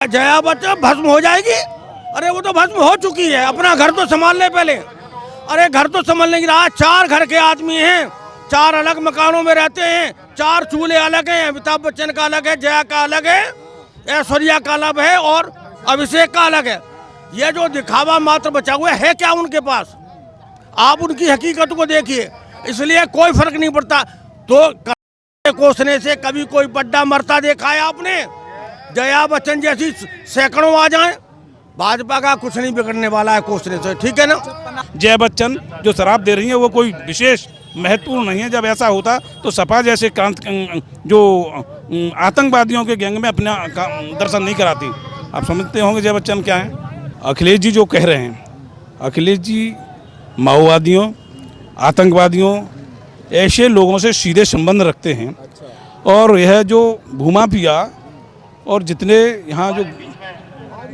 जया बच्चन भस्म हो जाएगी? अरे वो तो भस्म हो चुकी है। अपना घर तो संभाल ले पहले। अरे घर तो संभालने की रहा। 4 घर के आदमी हैं, 4 अलग मकानों में रहते हैं, 4 चूल्हे अलग हैं। अमिताभ बच्चन का अलग है, जया का अलग है, ऐश्वर्या का अलग है और अभिषेक का अलग है। ये जो दिखावा मात्र बचा हुआ है क्या उनके पास? आप उनकी हकीकत को देखिए। इसलिए कोई फर्क नहीं पड़ता। तो कोसने से कभी कोई बड्डा मरता देखा है आपने? जया बच्चन जैसी सैकड़ों आ जाएं, भाजपा का कुछ नहीं बिगड़ने वाला है कोसने से, ठीक है ना? जया बच्चन जो शराब दे रही है वो कोई विशेष महत्वपूर्ण नहीं है। जब ऐसा होता तो सपा जैसे जो आतंकवादियों के गैंग में अपना दर्शन नहीं कराती। आप समझते होंगे जया बच्चन क्या है। अखिलेश जी जो कह रहे हैं, अखिलेश जी माओवादियों, आतंकवादियों ऐसे लोगों से सीधे संबंध रखते हैं। और यह जो भूमाफिया और जितने यहाँ जो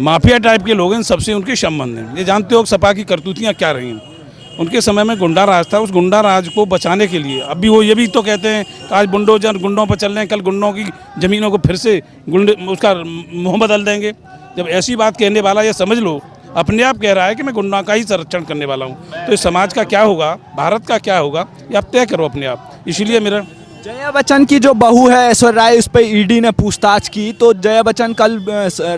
माफिया टाइप के लोग हैं, सबसे उनके संबंध हैं। ये जानते हो सपा की करतूतियाँ क्या रही हैं। उनके समय में गुंडा राज था, उस गुंडा राज को बचाने के लिए अब भी वो ये भी तो कहते हैं कि आज बुलडोजर गुंडों पर चल रहे हैं, कल गुंडों की ज़मीनों को फिर से उसका मुँह बदल देंगे। जब ऐसी बात कहने वाला ये समझ लो अपने आप कह रहा है कि मैं गुंडा का ही संरक्षण करने वाला हूँ, तो इस समाज का क्या होगा, भारत का क्या होगा, ये आप तय करो अपने आप। इसीलिए मेरा जया बच्चन की जो बहू है ऐश्वर्या राय, उस पर ईडी ने पूछताछ की। तो जया बच्चन कल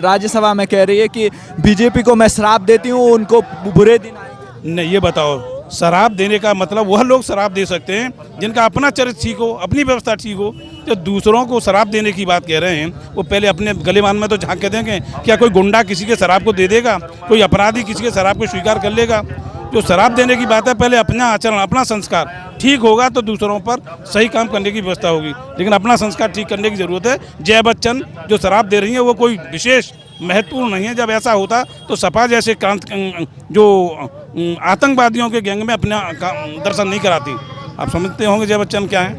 राज्यसभा में कह रही है कि बीजेपी को मैं शराब देती हूँ, उनको बुरे दिन आएंगे। नहीं, ये बताओ, शराब देने का मतलब वह लोग शराब दे सकते हैं जिनका अपना चरित्र ठीक हो, अपनी व्यवस्था ठीक हो। जो दूसरों को शराब देने की बात कह रहे हैं वो पहले अपने गलेमान में तो झांक के देंगे। क्या कोई गुंडा किसी के शराब को दे देगा? कोई अपराधी किसी के शराब को स्वीकार कर लेगा? जो शराब देने की बात है, पहले अपना आचरण, अपना संस्कार ठीक होगा तो दूसरों पर सही काम करने की व्यवस्था होगी। लेकिन अपना संस्कार ठीक करने की ज़रूरत है। जया बच्चन जो शराब दे रही है वो कोई विशेष महत्वपूर्ण नहीं है। जब ऐसा होता तो सपा जैसे जो आतंकवादियों के गैंग में अपना दर्शन नहीं कराती। आप समझते होंगे जया बच्चन क्या है।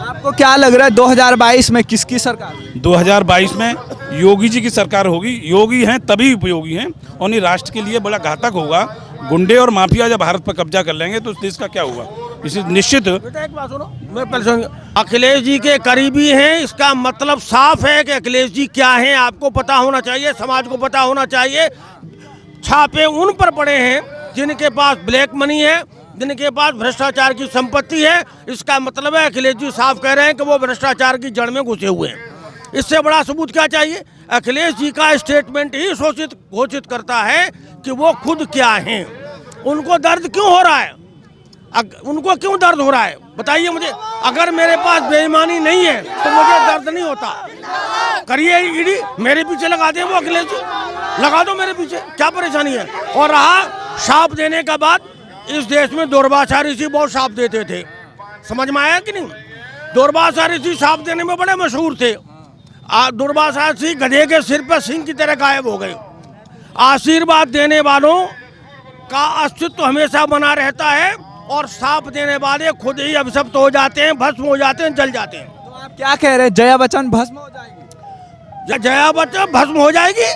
आपको क्या लग रहा है 2022 में किसकी सरकार? 2022 में योगी जी की सरकार होगी। योगी हैं तभी उपयोगी हैं, और नहीं राष्ट्र के लिए बड़ा घातक होगा। गुंडे और माफिया जब भारत पर कब्जा कर लेंगे तो उस देश का क्या होगा, इसे निश्चित। एक बात सुनो, मैं पहले अखिलेश जी के करीबी हैं, इसका मतलब साफ है कि अखिलेश जी क्या हैं आपको पता होना चाहिए, समाज को पता होना चाहिए। छापे उन पर पड़े हैं जिनके पास ब्लैक मनी है, जिनके पास भ्रष्टाचार की संपत्ति है। इसका मतलब है अखिलेश जी साफ कह रहे हैं कि वो भ्रष्टाचार की जड़ में घुसे हुए हैं। इससे बड़ा सबूत क्या चाहिए? अखिलेश जी का स्टेटमेंट ही घोषित करता है कि वो खुद क्या हैं। उनको दर्द क्यों हो रहा है? उनको क्यों दर्द हो रहा है बताइए मुझे। अगर मेरे पास बेईमानी नहीं है तो मुझे दर्द नहीं होता। करिए ईडी, मेरे पीछे लगा दे वो अखिलेश जी, लगा दो मेरे पीछे, क्या परेशानी है? और रहा शाप देने का बात, इस देश में दुर्वासा ऋषि बहुत शाप देते थे, समझ में आया कि नहीं? दुर्वासा ऋषि शाप देने में बड़े मशहूर थे। दुर्वासा ऋषि गधे के सिर पर सिंह की तरह गायब हो गए। आशीर्वाद देने वालों का अस्तित्व हमेशा बना रहता है और शाप देने वाले खुद ही अभिशप्त हो जाते हैं, भस्म हो जाते हैं, जल जाते हैं। तो आप क्या कह रहे हैं, जया बच्चन भस्म हो जाएगी? जया बच्चन भस्म हो जाएगी?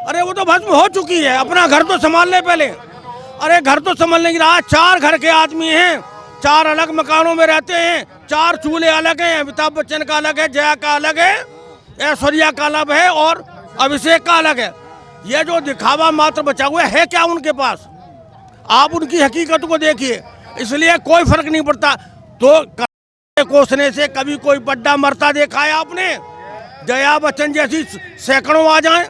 अरे वो तो भस्म हो चुकी है। अपना घर तो संभाल ले पहले। अरे घर तो संभालने की रहा। 4 घर के आदमी हैं, 4 अलग मकानों में रहते हैं, 4 चूल्हे अलग हैं। अमिताभ बच्चन का अलग है, जया का अलग है, ऐश्वर्या का अलग है और अभिषेक का अलग है। ये जो दिखावा मात्र बचा हुआ है क्या उनके पास? आप उनकी हकीकत को देखिए। इसलिए कोई फर्क नहीं पड़ता। तो कोसने से कभी कोई बड्डा मरता देखा है आपने? जया बच्चन जैसी सैकड़ों आ जाएं,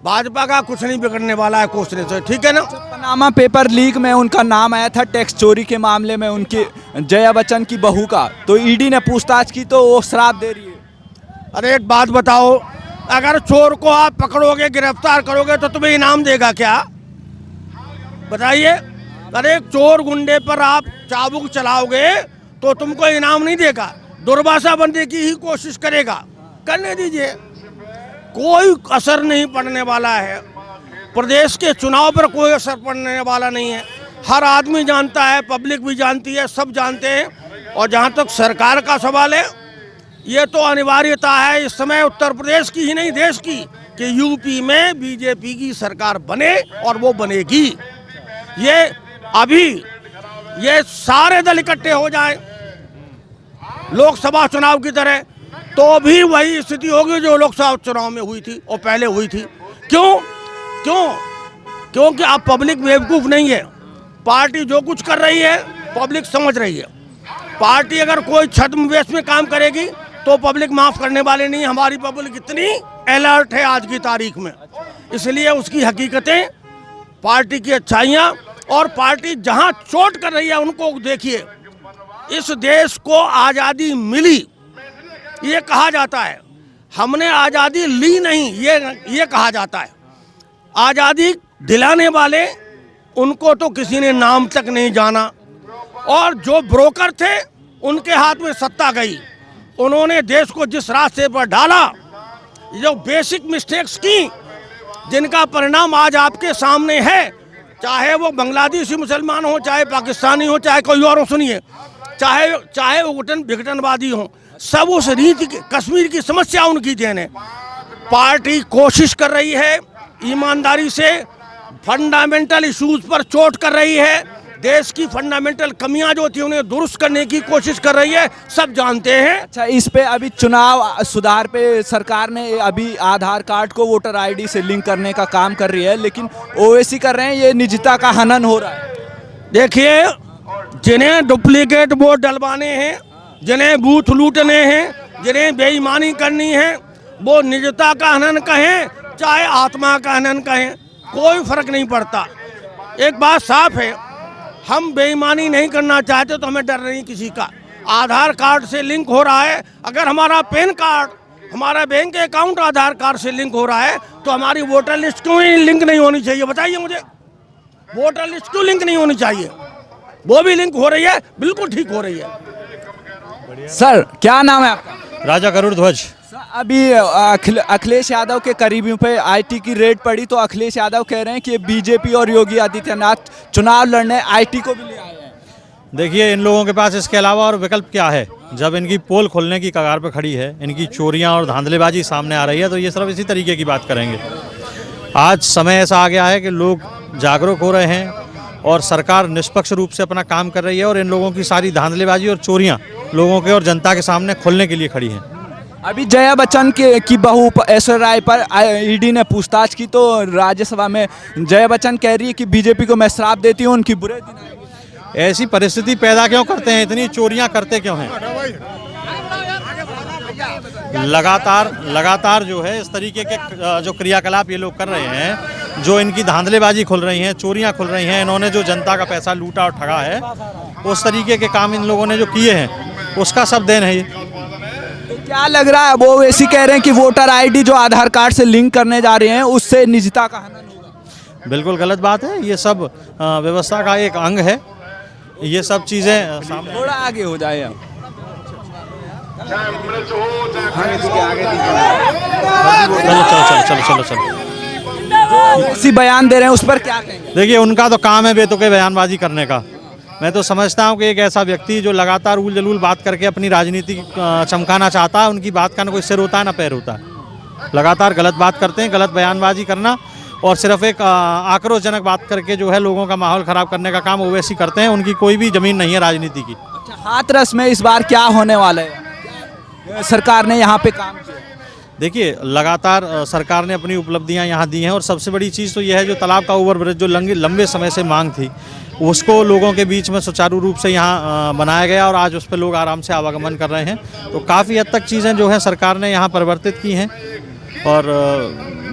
भाजपा का कुछ नहीं बिगड़ने वाला है कोसने से, ठीक है ना? पनामा पेपर लीक में उनका नाम आया था टैक्स चोरी के मामले में, उनकी जया बच्चन की बहू का, तो ईडी ने पूछताछ की तो वो शराब दे रही है। अरे एक बात बताओ, अगर चोर को आप पकड़ोगे, गिरफ्तार करोगे तो तुम्हें इनाम देगा क्या? बताइए। अरे चोर गुंडे पर आप चाबुक चलाओगे तो तुमको इनाम नहीं देगा, दुर्भाषा बनने की ही कोशिश करेगा। करने दीजिए, कोई असर नहीं पड़ने वाला है। प्रदेश के चुनाव पर कोई असर पड़ने वाला नहीं है। हर आदमी जानता है, पब्लिक भी जानती है, सब जानते हैं। और जहाँ तक सरकार का सवाल है, ये तो अनिवार्यता है इस समय उत्तर प्रदेश की ही नहीं देश की कि यूपी में बीजेपी की सरकार बने, और वो बनेगी। ये अभी ये सारे दल इकट्ठे हो जाएं लोकसभा चुनाव की तरह, तो भी वही स्थिति होगी जो लोकसभा चुनाव में हुई थी और पहले हुई थी। क्यों क्यों? क्योंकि आप पब्लिक बेवकूफ़ नहीं है। पार्टी जो कुछ कर रही है पब्लिक समझ रही है। पार्टी अगर कोई छद्मवेश में काम करेगी तो पब्लिक माफ़ करने वाले नहीं। हमारी पब्लिक इतनी अलर्ट है आज की तारीख में, इसलिए उसकी हकीकतें, पार्टी की अच्छाइयाँ और पार्टी जहाँ चोट कर रही है उनको देखिए। इस देश को आज़ादी मिली ये कहा जाता है, हमने आज़ादी ली नहीं ये कहा जाता है। आज़ादी दिलाने वाले उनको तो किसी ने नाम तक नहीं जाना, और जो ब्रोकर थे उनके हाथ में सत्ता गई। उन्होंने देश को जिस रास्ते पर डाला, जो बेसिक मिस्टेक्स की, जिनका परिणाम आज आपके सामने है, चाहे वो बांग्लादेशी मुसलमान हो, चाहे पाकिस्तानी हो, चाहे कोई और हो, सुनिए, चाहे वो विघटनवादी हो, सब उस रीति कश्मीर की समस्या उनकी देन है। पार्टी कोशिश कर रही है ईमानदारी से, फंडामेंटल इश्यूज पर चोट कर रही है, देश की फंडामेंटल कमियां जो थी उन्हें दुरुस्त करने की कोशिश कर रही है, सब जानते हैं। अच्छा, इस पे अभी चुनाव सुधार पे सरकार ने अभी आधार कार्ड को वोटर आईडी से लिंक करने का काम कर रही है, लेकिन ओवैसी कर रहे हैं, ये निजता का हनन हो रहा है। देखिए, जिन्हें डुप्लीकेट वोट डलवाने हैं, जिन्हें बूथ लूटने हैं, जिन्हें बेईमानी करनी है, वो निजता का हनन कहें चाहे आत्मा का हनन कहें, कोई फर्क नहीं पड़ता। एक बात साफ है, हम बेईमानी नहीं करना चाहते तो हमें डर नहीं किसी का। आधार कार्ड से लिंक हो रहा है, अगर हमारा पैन कार्ड, हमारा बैंक अकाउंट आधार कार्ड से लिंक हो रहा है तो हमारी वोटर लिस्ट क्यों लिंक नहीं होनी चाहिए? बताइए मुझे, वोटर लिस्ट क्यों लिंक नहीं होनी चाहिए? वो भी लिंक हो रही है, बिल्कुल ठीक हो रही है। सर, क्या नाम है आपका? राजा गरुड़ ध्वज। अभी अखिलेश यादव के करीबियों पे आईटी की रेड पड़ी, तो अखिलेश यादव कह रहे हैं कि बीजेपी और योगी आदित्यनाथ चुनाव लड़ने आईटी को भी ले आए हैं। देखिए, इन लोगों के पास इसके अलावा और विकल्प क्या है? जब इनकी पोल खोलने की कगार पर खड़ी है, इनकी चोरियां और धांधलेबाजी सामने आ रही है, तो ये सिर्फ इसी तरीके की बात करेंगे। आज समय ऐसा आ गया है कि लोग जागरूक हो रहे हैं और सरकार निष्पक्ष रूप से अपना काम कर रही है, और इन लोगों की सारी धांधलेबाजी और चोरियां लोगों के और जनता के सामने खोलने के लिए खड़ी हैं। अभी जया बच्चन की बहू ऐश्वर्या राय पर ईडी ने पूछताछ की, तो राज्यसभा में जया बच्चन कह रही है कि बीजेपी को मैं श्राप देती हूँ, उनकी बुरे दिन आएंगे। ऐसी परिस्थिति पैदा क्यों करते हैं? इतनी चोरियां करते क्यों हैं? लगातार जो है इस तरीके के जो क्रियाकलाप ये लोग कर रहे हैं, जो इनकी धांधलेबाजी खुल रही हैं, चोरियां खुल रही हैं, इन्होंने जो जनता का पैसा लूटा और ठगा है, उस तरीके के काम इन लोगों ने जो किए हैं, उसका सब देन है ये। तो क्या लग रहा है, वो ऐसी कह रहे हैं कि वोटर आईडी जो आधार कार्ड से लिंक करने जा रहे हैं उससे निजता का हनन होगा? बिल्कुल गलत बात है। ये सब व्यवस्था का एक अंग है। ये सब चीज़ें सामने, थोड़ा आगे हो जाए आप। चलो। इसी बयान दे रहे हैं, उस पर क्या कहेंगे? देखिए, उनका तो काम है बेतुके बयानबाजी करने का। मैं तो समझता हूँ कि एक ऐसा व्यक्ति जो लगातार उल जलूल बात करके अपनी राजनीति चमकाना चाहता है, उनकी बात का ना कोई सिर होता है ना पैर होता है। लगातार गलत बात करते हैं, गलत बयानबाजी करना और सिर्फ एक आक्रोशजनक बात करके जो है लोगों का माहौल ख़राब करने का काम ओवैसी करते हैं। उनकी कोई भी ज़मीन नहीं है राजनीति की। अच्छा, हाथरस में इस बार क्या होने वाला है? सरकार ने यहाँ पे काम किया। देखिए, लगातार सरकार ने अपनी उपलब्धियां यहाँ दी हैं, और सबसे बड़ी चीज़ तो यह है जो तालाब का ओवरब्रिज जो लंबे समय से मांग थी, उसको लोगों के बीच में सुचारू रूप से यहाँ बनाया गया, और आज उस पर लोग आराम से आवागमन कर रहे हैं। तो काफ़ी हद तक चीज़ें जो हैं सरकार ने यहाँ परिवर्तित की हैं, और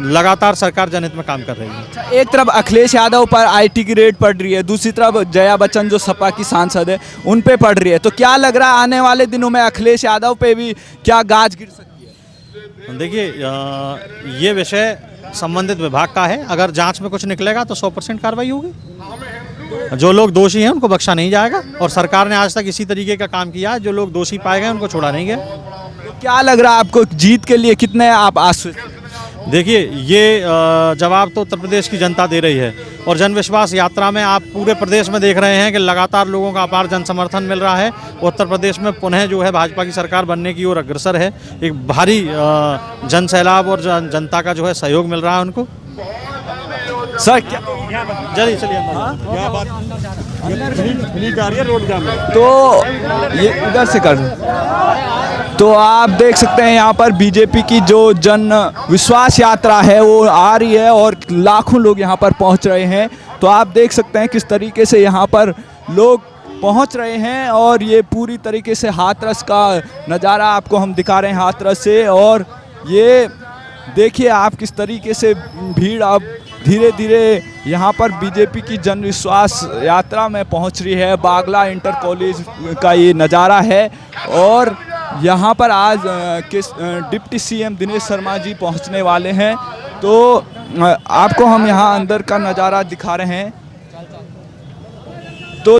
लगातार सरकार जनहित में काम कर रही है। एक तरफ अखिलेश यादव पर आईटी की रेड पड़ रही है, दूसरी तरफ जया बच्चन जो सपा की सांसद है उन पे पड़ रही है, तो क्या लग रहा है आने वाले दिनों में अखिलेश यादव पे भी क्या गाज गिर सकती है? देखिए, ये विषय संबंधित विभाग का है। अगर जांच में कुछ निकलेगा तो 100% कार्रवाई होगी। जो लोग दोषी हैं उनको बख्शा नहीं जाएगा, और सरकार ने आज तक इसी तरीके का काम किया है। जो लोग दोषी पाए गए उनको छोड़ा नहीं गया। तो क्या लग रहा है आपको, जीत के लिए कितने आप आश्वस्त? देखिए, ये जवाब तो उत्तर प्रदेश की जनता दे रही है, और जन विश्वास यात्रा में आप पूरे प्रदेश में देख रहे हैं कि लगातार लोगों का अपार जन समर्थन मिल रहा है। उत्तर प्रदेश में पुनः जो है भाजपा की सरकार बनने की ओर अग्रसर है। एक भारी जन सैलाब और जनता का जो है सहयोग मिल रहा है उनको। सर क्या चलिए तो ये उधर से कर तो आप देख सकते हैं यहाँ पर बीजेपी की जो जन विश्वास यात्रा है वो आ रही है और लाखों लोग यहाँ पर पहुँच रहे हैं। तो आप देख सकते हैं किस तरीके से यहाँ पर लोग पहुँच रहे हैं और ये पूरी तरीके से हाथरस का नज़ारा आपको हम दिखा रहे हैं हाथरस से। और ये देखिए आप किस तरीके से भीड़ अब धीरे धीरे यहाँ पर बीजेपी की जन विश्वास यात्रा में पहुँच रही है। बागला इंटर कॉलेज का ये नज़ारा है और यहाँ पर आज डिप्टी सीएम दिनेश शर्मा जी पहुँचने वाले हैं। तो आपको हम यहाँ अंदर का नज़ारा दिखा रहे हैं।